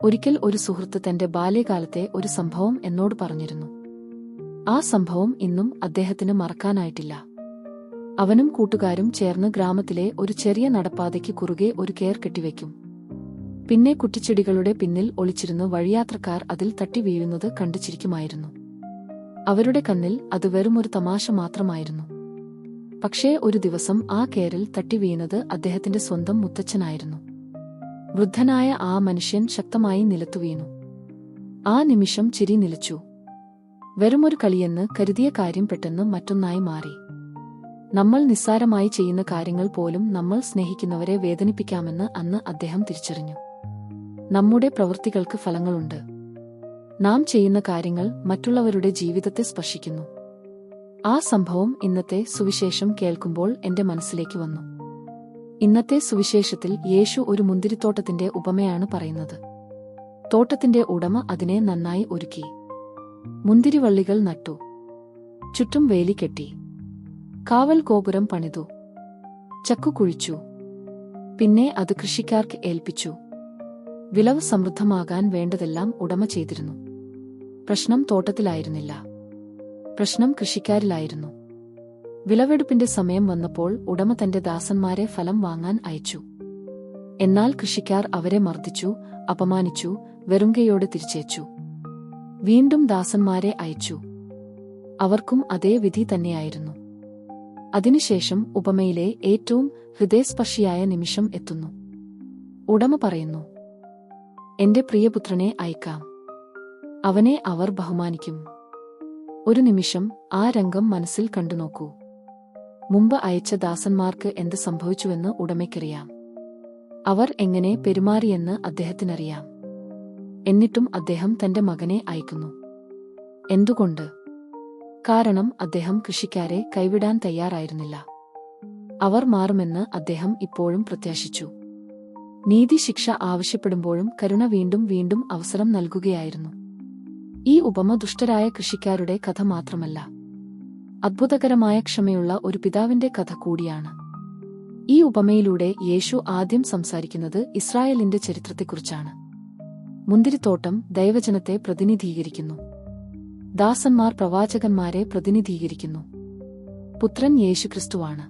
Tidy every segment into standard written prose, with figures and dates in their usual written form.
ഒരിക്കൽ ഒരു സുഹൃത്ത് തന്റെ ബാല്യകാലത്തെ ഒരു സംഭവം എന്നോട് പറഞ്ഞിരുന്നു. ആ സംഭവം ഇന്നും അദ്ദേഹത്തിന് മറക്കാനായിട്ടില്ല. അവനും കൂട്ടുകാരും ചേർന്ന് ഗ്രാമത്തിലെ ഒരു ചെറിയ നടപ്പാതയ്ക്ക് കുറുകെ ഒരു കയർ കെട്ടിവെക്കും. പിന്നെ കുറ്റിച്ചെടികളുടെ പിന്നിൽ ഒളിച്ചിരുന്ന് വഴിയാത്രക്കാർ അതിൽ തട്ടി വീഴുന്നത് കണ്ടു ചിരിക്കുമായിരുന്നു. അവരുടെ കണ്ണിൽ അത് വെറുമൊരു തമാശ മാത്രമായിരുന്നു. പക്ഷേ ഒരു ദിവസം ആ കയറിൽ തട്ടി വീണത് അദ്ദേഹത്തിന്റെ സ്വന്തം മുത്തച്ഛനായിരുന്നു. വൃദ്ധനായ ആ മനുഷ്യൻ ശക്തമായി നിലത്തു വീണു. ആ നിമിഷം ചിരി നിലച്ചു. വെറുമൊരു കളിയെന്ന് കരുതിയ കാര്യം പെട്ടെന്ന് മറ്റൊന്നായി മാറി. നമ്മൾ നിസ്സാരമായി ചെയ്യുന്ന കാര്യങ്ങൾ പോലും നമ്മൾ സ്നേഹിക്കുന്നവരെ വേദനിപ്പിക്കാമെന്ന് അന്ന് അദ്ദേഹം തിരിച്ചറിഞ്ഞു. നമ്മുടെ പ്രവൃത്തികൾക്ക് ഫലങ്ങളുണ്ട്. നാം ചെയ്യുന്ന കാര്യങ്ങൾ മറ്റുള്ളവരുടെ ജീവിതത്തെ സ്പർശിക്കുന്നു. ആ സംഭവം ഇന്നത്തെ സുവിശേഷം കേൾക്കുമ്പോൾ എന്റെ മനസ്സിലേക്ക് വന്നു. ഇന്നത്തെ സുവിശേഷത്തിൽ യേശു ഒരു മുന്തിരിത്തോട്ടത്തിന്റെ ഉപമയാണ് പറയുന്നത്. തോട്ടത്തിന്റെ ഉടമ അതിനെ നന്നായി ഒരുക്കി. മുന്തിരിവള്ളികൾ നട്ടു. ചുറ്റും വേലി കെട്ടി. കാവൽ ഗോപുരം പണിതു. ചക്കു കുഴിച്ചു. പിന്നെ അത് കൃഷിക്കാർക്ക് ഏൽപ്പിച്ചു. വിളവ് സമൃദ്ധമാകാൻ വേണ്ടതെല്ലാം ഉടമ ചെയ്തിരുന്നു. പ്രശ്നം തോട്ടത്തിലായിരുന്നില്ല. പ്രശ്നം കൃഷിക്കാരിലായിരുന്നു. വിളവെടുപ്പിന്റെ സമയം വന്നപ്പോൾ ഉടമ തന്റെ ദാസന്മാരെ ഫലം വാങ്ങാൻ അയച്ചു. എന്നാൽ കൃഷിക്കാർ അവരെ മർദ്ദിച്ചു, അപമാനിച്ചു, വെറുങ്കയോടെ തിരിച്ചയച്ചു. വീണ്ടും ദാസന്മാരെ അയച്ചു. അവർക്കും അതേ വിധി തന്നെയായിരുന്നു. അതിനുശേഷം ഉപമയിലെ ഏറ്റവും ഹൃദയസ്പർശിയായ നിമിഷം എത്തുന്നു. ഉടമ പറയുന്നു, എന്റെ പ്രിയപുത്രനെ അയക്കാം. അവനെ അവർ ബഹുമാനിക്കും. ഒരു നിമിഷം ആ രംഗം മനസ്സിൽ കണ്ടുനോക്കൂ. മുമ്പ് അയച്ച ദാസന്മാർക്ക് എന്ത് സംഭവിച്ചുവെന്ന് ഉടമയ്ക്കറിയാം. അവർ എങ്ങനെ പെരുമാറിയെന്ന് അദ്ദേഹത്തിനറിയാം. എന്നിട്ടും അദ്ദേഹം തന്റെ മകനെ അയക്കുന്നു. എന്തുകൊണ്ട്? കാരണം അദ്ദേഹം കൃഷിക്കാരെ കൈവിടാൻ തയ്യാറായിരുന്നില്ല. അവർ മാറുമെന്ന് അദ്ദേഹം ഇപ്പോഴും പ്രത്യാശിച്ചു. നീതിശിക്ഷ ആവശ്യപ്പെടുമ്പോഴും കരുണ വീണ്ടും വീണ്ടും അവസരം നൽകുകയായിരുന്നു. ഈ ഉപമ ദുഷ്ടരായ കൃഷിക്കാരുടെ കഥ മാത്രമല്ല, അദ്ഭുതകരമായ ക്ഷമയുള്ള ഒരു പിതാവിന്റെ കഥ കൂടിയാണ്. ഈ ഉപമയിലൂടെ യേശു ആദ്യം സംസാരിക്കുന്നത് ഇസ്രായേലിന്റെ ചരിത്രത്തെക്കുറിച്ചാണ്. മുന്തിരിത്തോട്ടം ദൈവജനത്തെ പ്രതിനിധീകരിക്കുന്നു. ദാസന്മാർ പ്രവാചകന്മാരെ പ്രതിനിധീകരിക്കുന്നു. പുത്രൻ യേശുക്രിസ്തുവാണ്.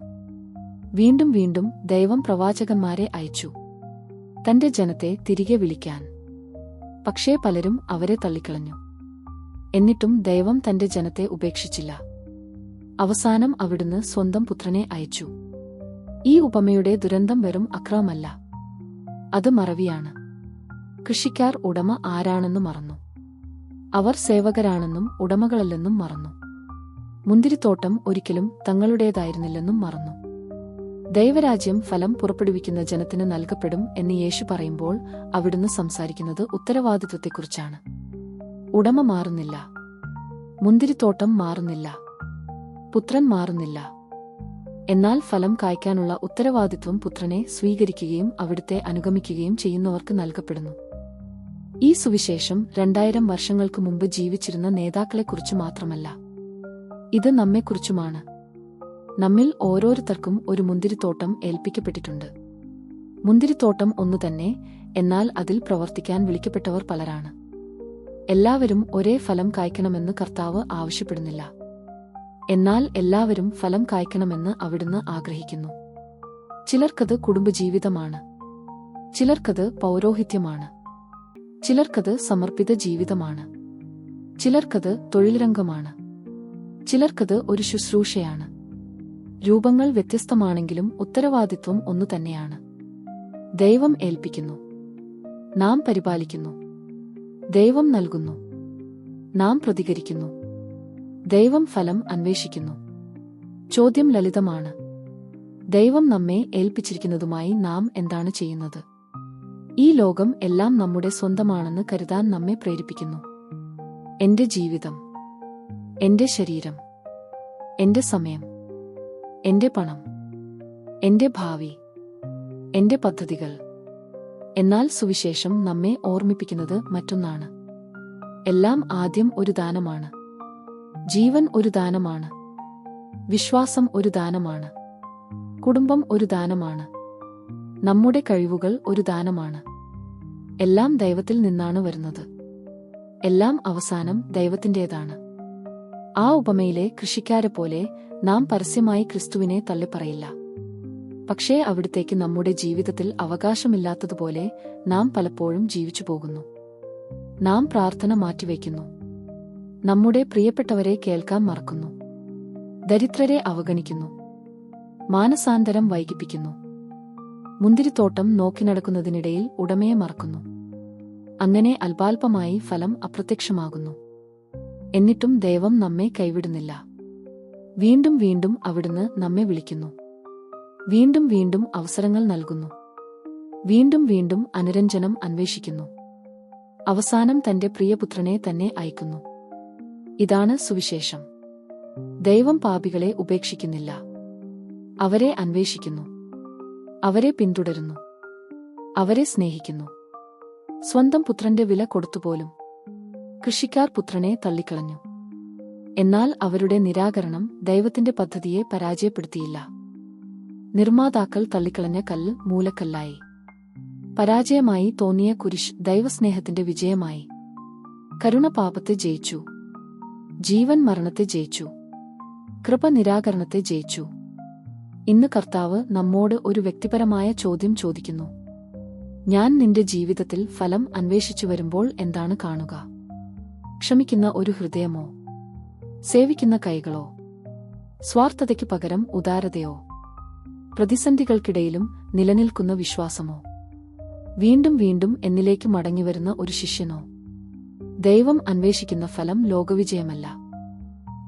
വീണ്ടും വീണ്ടും ദൈവം പ്രവാചകന്മാരെ അയച്ചു, തന്റെ ജനത്തെ തിരികെ വിളിക്കാൻ. പക്ഷേ പലരും അവരെ തള്ളിക്കളഞ്ഞു. എന്നിട്ടും ദൈവം തന്റെ ജനത്തെ ഉപേക്ഷിച്ചില്ല. അവസാനം അവിടുന്ന് സ്വന്തം പുത്രനെ അയച്ചു. ഈ ഉപമയുടെ ദുരന്തം വെറും അക്രമമല്ല, അത് മറവിയാണ്. കൃഷിക്കാർ ഉടമ ആരാണെന്ന് മറന്നു. അവർ സേവകരാണെന്നും ഉടമകളല്ലെന്നും മറന്നു. മുന്തിരിത്തോട്ടം ഒരിക്കലും തങ്ങളുടേതായിരുന്നില്ലെന്നും മറന്നു. ദൈവരാജ്യം ഫലം പുറപ്പെടുവിക്കുന്ന ജനത്തിന് നൽകപ്പെടും എന്ന് യേശു പറയുമ്പോൾ അവിടുന്ന് സംസാരിക്കുന്നത് ഉത്തരവാദിത്വത്തെക്കുറിച്ചാണ്. ഉടമ മാറുന്നില്ല. മുന്തിരിത്തോട്ടം മാറുന്നില്ല. പുത്രൻ മാറുന്നില്ല. എന്നാൽ ഫലം കായ്ക്കാനുള്ള ഉത്തരവാദിത്വം പുത്രനെ സ്വീകരിക്കുകയും അവിടുത്തെ അനുഗമിക്കുകയും ചെയ്യുന്നവർക്ക് നൽകപ്പെടുന്നു. ഈ സുവിശേഷം 2000 വർഷങ്ങൾക്ക് മുമ്പ് ജീവിച്ചിരുന്ന നേതാക്കളെക്കുറിച്ച് മാത്രമല്ല, ഇത് നമ്മെക്കുറിച്ചുമാണ്. നമ്മിൽ ഓരോരുത്തർക്കും ഒരു മുന്തിരിത്തോട്ടം ഏൽപ്പിക്കപ്പെട്ടിട്ടുണ്ട്. മുന്തിരിത്തോട്ടം ഒന്നുതന്നെ, എന്നാൽ അതിൽ പ്രവർത്തിക്കാൻ വിളിക്കപ്പെട്ടവർ പലരാണ്. എല്ലാവരും ഒരേ ഫലം കായ്ക്കണമെന്ന് കർത്താവ് ആവശ്യപ്പെടുന്നില്ല. എന്നാൽ എല്ലാവരും ഫലം കായ്ക്കണമെന്ന് അവിടുന്ന് ആഗ്രഹിക്കുന്നു. ചിലർക്കത് കുടുംബജീവിതമാണ്. ചിലർക്കത് പൗരോഹിത്യമാണ്. ചിലർക്കത് സമർപ്പിത ജീവിതമാണ്. ചിലർക്കത് തൊഴിൽ രംഗമാണ്. ചിലർക്കത് ഒരു ശുശ്രൂഷയാണ്. രൂപങ്ങൾ വ്യത്യസ്തമാണെങ്കിലും ഉത്തരവാദിത്വം ഒന്നുതന്നെയാണ്. ദൈവം ഏൽപ്പിക്കുന്നു. നാം പരിപാലിക്കുന്നു. ദൈവം നൽകുന്നു. നാം പ്രതികരിക്കുന്നു. ദൈവം ഫലം അന്വേഷിക്കുന്നു. ചോദ്യം ലളിതമാണ്. ദൈവം നമ്മെ ഏൽപ്പിച്ചിരിക്കുന്നതുമായി നാം എന്താണ് ചെയ്യുന്നത്? ഈ ലോകം എല്ലാം നമ്മുടെ സ്വന്തമാണെന്ന് കരുതാൻ നമ്മെ പ്രേരിപ്പിക്കുന്നു. എന്റെ ജീവിതം, എന്റെ ശരീരം, എന്റെ സമയം, എന്റെ പണം, എന്റെ ഭാവി, എന്റെ പദ്ധതികൾ. എന്നാൽ സുവിശേഷം നമ്മെ ഓർമ്മിപ്പിക്കുന്നത് മറ്റൊന്നാണ്. എല്ലാം ആദ്യം ഒരു ദാനമാണ്. ജീവൻ ഒരു ദാനമാണ്. വിശ്വാസം ഒരു ദാനമാണ്. കുടുംബം ഒരു ദാനമാണ്. നമ്മുടെ കഴിവുകൾ ഒരു ദാനമാണ്. എല്ലാം ദൈവത്തിൽ നിന്നാണ് വരുന്നത്. എല്ലാം അവസാനം ദൈവത്തിന്റേതാണ്. ആ ഉപമയിലെ കൃഷിക്കാരെ പോലെ നാം പരസ്യമായി ക്രിസ്തുവിനെ തള്ളിപ്പറയില്ല. പക്ഷേ അവിടുത്തേക്ക് നമ്മുടെ ജീവിതത്തിൽ അവകാശമില്ലാത്തതുപോലെ നാം പലപ്പോഴും ജീവിച്ചു പോകുന്നു. നാം പ്രാർത്ഥന മാറ്റിവെക്കുന്നു. നമ്മുടെ പ്രിയപ്പെട്ടവരെ കേൾക്കാൻ മറക്കുന്നു. ദരിദ്രരെ അവഗണിക്കുന്നു. മാനസാന്തരം വൈകിപ്പിക്കുന്നു. മുന്തിരിത്തോട്ടം നോക്കി നടക്കുന്നതിനിടയിൽ ഉടമയെ മറക്കുന്നു. അങ്ങനെ അല്പാൽപമായി ഫലം അപ്രത്യക്ഷമാകുന്നു. എന്നിട്ടും ദൈവം നമ്മെ കൈവിടുന്നില്ല. വീണ്ടും വീണ്ടും അവിടുന്ന് നമ്മെ വിളിക്കുന്നു. വീണ്ടും വീണ്ടും അവസരങ്ങൾ നൽകുന്നു. വീണ്ടും വീണ്ടും അനുരഞ്ജനം അന്വേഷിക്കുന്നു. അവസാനം തന്റെ പ്രിയപുത്രനെ തന്നെ അയക്കുന്നു. ഇതാണ് സുവിശേഷം. ദൈവം പാപികളെ ഉപേക്ഷിക്കുന്നില്ല. അവരെ അന്വേഷിക്കുന്നു. അവരെ പിന്തുടരുന്നു. അവരെ സ്നേഹിക്കുന്നു. സ്വന്തം പുത്രന്റെ വില കൊടുത്തുപോലും കൃഷിക്കാർ പുത്രനെ തള്ളിക്കളഞ്ഞു. എന്നാൽ അവരുടെ നിരാകരണം ദൈവത്തിന്റെ പദ്ധതിയെ പരാജയപ്പെടുത്തിയില്ല. നിർമ്മാതാക്കൾ തള്ളിക്കളഞ്ഞ കല്ല് മൂലക്കല്ലായി. പരാജയമായി തോന്നിയ കുരിശ് ദൈവസ്നേഹത്തിന്റെ വിജയമായി. കരുണ പാപത്തെ ജയിച്ചു. ജീവൻ മരണത്തെ ജയിച്ചു. കൃപ നിരാകരണത്തെ ജയിച്ചു. ഇന്ന് കർത്താവ് നമ്മോട് ഒരു വ്യക്തിപരമായ ചോദ്യം ചോദിക്കുന്നു. ഞാൻ നിന്റെ ജീവിതത്തിൽ ഫലം അന്വേഷിച്ചു വരുമ്പോൾ എന്താണ് കാണുക? ക്ഷമിക്കുന്ന ഒരു ഹൃദയമോ? സേവിക്കുന്ന കൈകളോ? സ്വാർത്ഥതയ്ക്ക് പകരം ഉദാരതയോ? പ്രതിസന്ധികൾക്കിടയിലും നിലനിൽക്കുന്ന വിശ്വാസമോ? വീണ്ടും വീണ്ടും എന്നിലേക്ക് മടങ്ങിവരുന്ന ഒരു ശിഷ്യനോ? ദൈവം അന്വേഷിക്കുന്ന ഫലം ലോകവിജയമല്ല.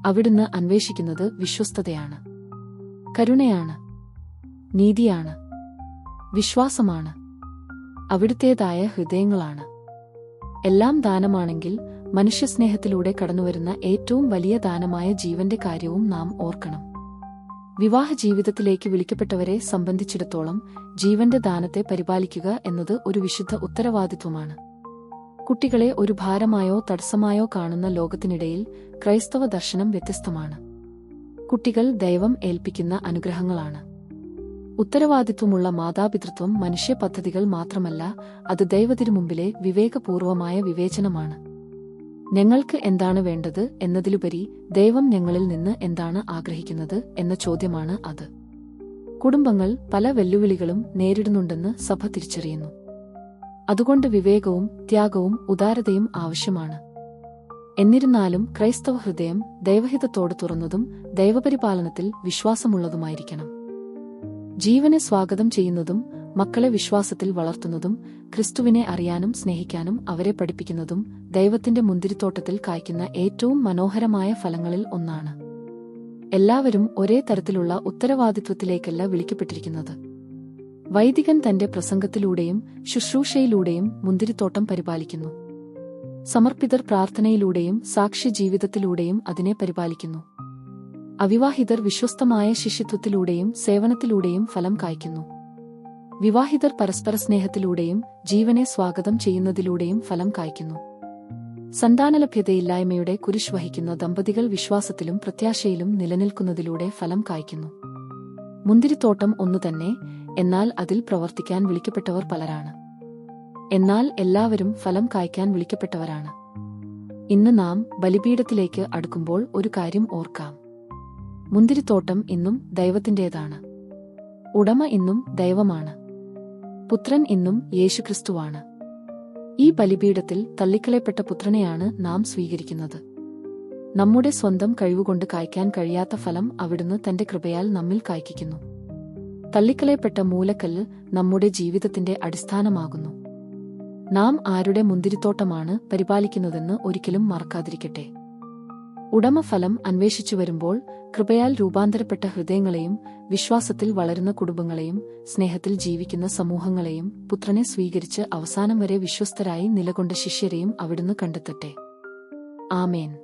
അവിടുന്ന് അന്വേഷിക്കുന്നത് വിശ്വസ്തതയാണ്, കരുണയാണ്, നീതിയാണ്, വിശ്വാസമാണ്, അവിടുത്തേതായ ഹൃദയങ്ങളാണ്. എല്ലാം ദാനമാണെങ്കിൽ മനുഷ്യസ്നേഹത്തിലൂടെ കടന്നുവരുന്ന ഏറ്റവും വലിയ ദാനമായ ജീവന്റെ കാര്യവും നാം ഓർക്കണം. വിവാഹ ജീവിതത്തിലേക്ക് വിളിക്കപ്പെട്ടവരെ സംബന്ധിച്ചിടത്തോളം ജീവന്റെ ദാനത്തെ പരിപാലിക്കുക എന്നത് ഒരു വിശുദ്ധ ഉത്തരവാദിത്വമാണ്. കുട്ടികളെ ഒരു ഭാരമായോ തടസ്സമായോ കാണുന്ന ലോകത്തിനിടയിൽ ക്രൈസ്തവ ദർശനം വ്യത്യസ്തമാണ്. കുട്ടികൾ ദൈവം ഏൽപ്പിക്കുന്ന അനുഗ്രഹങ്ങളാണ്. ഉത്തരവാദിത്വമുള്ള മാതാപിതൃത്വം മനുഷ്യ പദ്ധതികൾ മാത്രമല്ല, അത് ദൈവത്തിനുമുമ്പിലെ വിവേകപൂർവമായ വിവേചനമാണ്. ഞങ്ങൾക്ക് എന്താണ് വേണ്ടത് എന്നതിലുപരി ദൈവം ഞങ്ങളിൽ നിന്ന് എന്താണ് ആഗ്രഹിക്കുന്നത് എന്ന ചോദ്യമാണ് അത്. കുടുംബങ്ങൾ പല വെല്ലുവിളികളും നേരിടുന്നുണ്ടെന്ന് സഭ തിരിച്ചറിയുന്നു. അതുകൊണ്ട് വിവേകവും ത്യാഗവും ഉദാരതയും ആവശ്യമാണ്. എന്നിരുന്നാലും ക്രൈസ്തവ ഹൃദയം ദൈവഹിതത്തോട് തുറന്നതും ദൈവപരിപാലനത്തിൽ വിശ്വാസമുള്ളതുമായിരിക്കണം. ജീവനെ സ്വാഗതം ചെയ്യുന്നതും മക്കളെ വിശ്വാസത്തിൽ വളർത്തുന്നതും ക്രിസ്തുവിനെ അറിയാനും സ്നേഹിക്കാനും അവരെ പഠിപ്പിക്കുന്നതും ദൈവത്തിന്റെ മുന്തിരിത്തോട്ടത്തിൽ കായ്ക്കുന്ന ഏറ്റവും മനോഹരമായ ഫലങ്ങളിൽ ഒന്നാണ്. എല്ലാവരും ഒരേ തരത്തിലുള്ള ഉത്തരവാദിത്വത്തിലേക്കല്ല വിളിക്കപ്പെട്ടിരിക്കുന്നത്. വൈദികൻ തന്റെ പ്രസംഗത്തിലൂടെയും ശുശ്രൂഷയിലൂടെയും മുന്തിരിത്തോട്ടം പരിപാലിക്കുന്നു. സമർപ്പിതർ പ്രാർത്ഥനയിലൂടെയും സാക്ഷ്യജീവിതത്തിലൂടെയും അതിനെ പരിപാലിക്കുന്നു. അവിവാഹിതർ വിശ്വസ്തമായ ശിഷ്യത്വത്തിലൂടെയും സേവനത്തിലൂടെയും ഫലം കായ്ക്കുന്നു. വിവാഹിതർ പരസ്പര സ്നേഹത്തിലൂടെയും ജീവനെ സ്വാഗതം ചെയ്യുന്നതിലൂടെയും ഫലം കായ്ക്കുന്നു. സന്താനലഭ്യതയില്ലായ്മയുടെ കുരിശ് വഹിക്കുന്ന ദമ്പതികൾ വിശ്വാസത്തിലും പ്രത്യാശയിലും നിലനിൽക്കുന്നതിലൂടെ ഫലം കായ്ക്കുന്നു. മുന്തിരിത്തോട്ടം ഒന്നുതന്നെ, എന്നാൽ അതിൽ പ്രവർത്തിക്കാൻ വിളിക്കപ്പെട്ടവർ പലരാണ്. എന്നാൽ എല്ലാവരും ഫലം കായ്ക്കാൻ വിളിക്കപ്പെട്ടവരാണ്. ഇന്ന് നാം ബലിപീഠത്തിലേക്ക് അടുക്കുമ്പോൾ ഒരു കാര്യം ഓർക്കാം. മുന്തിരിത്തോട്ടം ഇന്നും ദൈവത്തിന്റേതാണ്. ഉടമ ഇന്നും ദൈവമാണ്. പുത്രൻ ഇന്നും യേശുക്രിസ്തുവാണ്. ഈ ബലിപീഠത്തിൽ തള്ളിക്കളയപ്പെട്ട പുത്രനെയാണ് നാം സ്വീകരിക്കുന്നത്. നമ്മുടെ സ്വന്തം കഴിവുകൊണ്ട് കായ്ക്കാൻ കഴിയാത്ത ഫലം അവിടുന്ന് തന്റെ കൃപയാൽ നമ്മിൽ കായ്ക്കുന്നു. തള്ളിക്കളയപ്പെട്ട മൂലക്കല്ല് നമ്മുടെ ജീവിതത്തിന്റെ അടിസ്ഥാനമാകുന്നു. നാം ആരുടെ മുന്തിരിത്തോട്ടമാണ് പരിപാലിക്കുന്നതെന്ന് ഒരിക്കലും മറക്കാതിരിക്കട്ടെ. ഉടമ ഫലം അന്വേഷിച്ചു വരുമ്പോൾ കൃപയാൽ രൂപാന്തരപ്പെട്ട ഹൃദയങ്ങളെയും വിശ്വാസത്തിൽ വളരുന്ന കുടുംബങ്ങളെയും സ്നേഹത്തിൽ ജീവിക്കുന്ന സമൂഹങ്ങളെയും പുത്രനെ സ്വീകരിച്ച് അവസാനം വരെ വിശ്വസ്തരായി നിലകൊണ്ട ശിഷ്യരെയും അവിടുന്ന് കണ്ടെത്തട്ടെ. ആമേൻ.